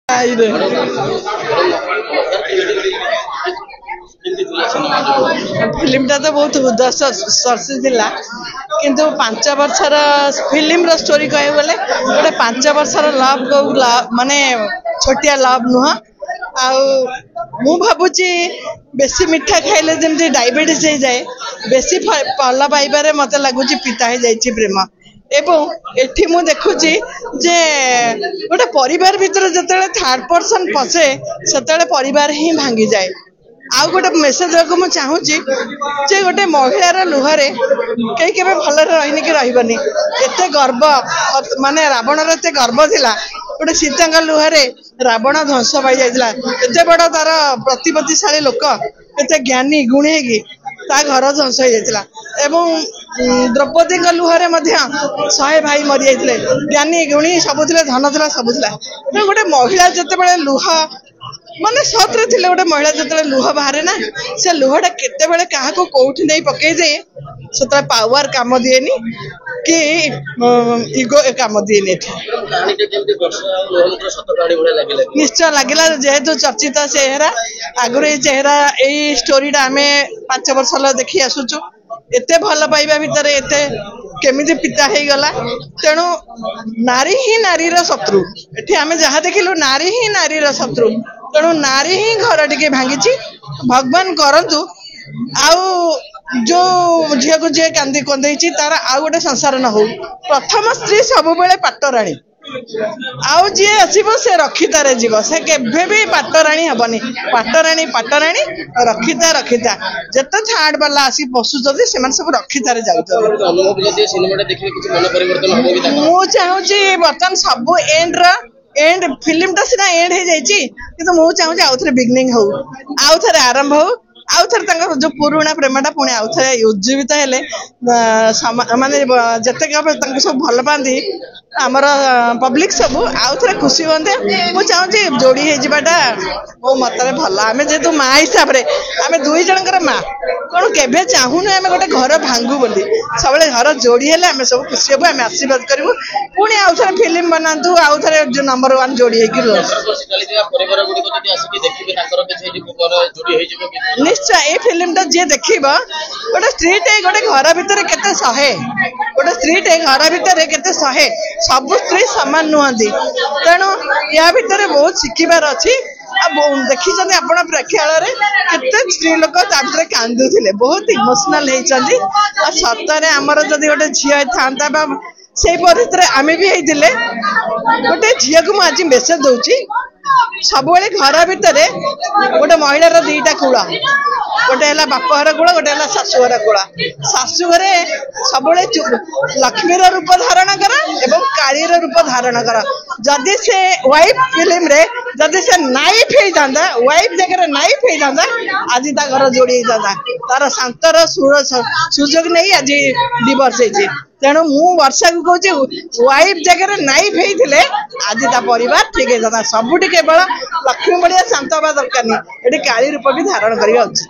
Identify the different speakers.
Speaker 1: फिल्मटा तो बहुत हृदयस्पर्शी थिला किंतु 5 वर्षर फिल्म स्टोरी कह गले गोटे 5 वर्षर लव माने छोटिया लव नुह मु भावुची बेसी मिठा खाइले जमती डायबिटीज हो जाए बेसी पल पाइबारे मत लगुच पिता हो जाए प्रेम एवं एठी मु देखुची जे गोटे परिवार भीतर जतले थर्ड पर्सन पसे सेतले परिवार ही भांगी जाए आउ गोटे मेसेज देवाक चाहूँगी जे गोटे महिलार लुहरे कई के भल रही कि रही एत गर्व माने रावणर एत गर्व थिला गोटे सीता लुहरे रावण ध्वंस पाई जाइला एत बड़ तार प्रतिपत्तिशाली लोक एत ज्ञानी गुणी ता घर ध्वंस हो जाइला एवं द्रौपदी लुहरे 100 भाई मरी जाते ज्ञानी गुणी सब थे धन था सब था गोटे महिला जिते लुह माने सतरे थिले गोटे महिला जिते लुह बाहर ना से लुहटा केते क्या कौटी नहीं पकई दे से पावर काम दिएनी कि इगो काम दिएनी निश्चय लगे जेहेतु चर्चित चेहरा आगुरी चेहरा यही स्टोरीटा आम 5 वर्ष देखी आसुचु एते भल पाइबा भितर एते केमिति पिता हो गला तेणु नारी ही नारीर शत्रु एठी आमे जहाँ देखिलु नारी ही नारीर शत्रु तेणु नारी ही घर टिके भांगी भगवान करंतु आउ जो झील को जी कांदी कंदे तार आउ गोटे संसार न हो प्रथम स्त्री सब बेले पाटराणी आउ जी आसब से रक्षितारे जीव से केभे भी पाटराणी हेनी पाटराणी पाटराणी रक्षिता रक्षिता जिते थार्ड वाला आसी पशुचंदी से सब रक्षितारे जाऊँ मु चाहूँगी बर्तमान सब एंड फिल्मटा सीना एंड हो जाइए मु चाहूँगी आउ थे बिगनिंग हो आउ थे आरंभ हो आउ थे जो पुराणा प्रेमटा पुणी आउ थे उज्जीवित हेले माने जिते सब भल पाती आमर पब्लिक सब आउ थे खुशी हमें मुझे चाहूँगी जोड़ी होता मो मतरे भल आम जेहेतु माँ हिसाब से आम 2 जनकर माँ कौन के चाहूनु आम गोटे घर भांगू बोली सब घर जोड़ी हेले आम सब खुशी हबू आम आशीर्वाद करूँ पुणी आउ थे फिल्म बनातु आउ थे जो नंबर 1 जोड़ी निश्चय ये फिल्मटा जी देख गोटे स्त्रीटे गोटे घर भितर केते 100 गोटे स्त्रीटे घर भितर केते 100 सब स्त्री सामान नुहति तेणु या भितर बहुत शिखिबार अच्छी देखी आप प्रेक्षालय केते स्त्री लोक कांदुले बहुत इमोशनल होती सतरे आमर जदि गोटे झील था से परिस्थिति आम भी होते गोटे झील को मुझे मेसेज दूची सब घर भितर गोटे महिलार 2टा कूल गोटे है बापर कूल गोटे है शाशुघर कूल शाशुघर सब लक्ष्मीर रूप धारण कर एवं कालीर रूप धारण कर जदि से वाइफ फिल्म रे जदि से नाइफ होता वाइफ जगह नाइफ होता आज घर जोड़ी होता तार शांतर सुजोग नहीं आज डिवोर्स होती तेणु मु वर्षा को कहूँ वाइफ जगह नाइफ होते आज परिवार ठीक है सबुठी केवल लक्ष्मी भाया शांत हवा दरकार नहीं ये काली रूप भी धारण करवा उचित।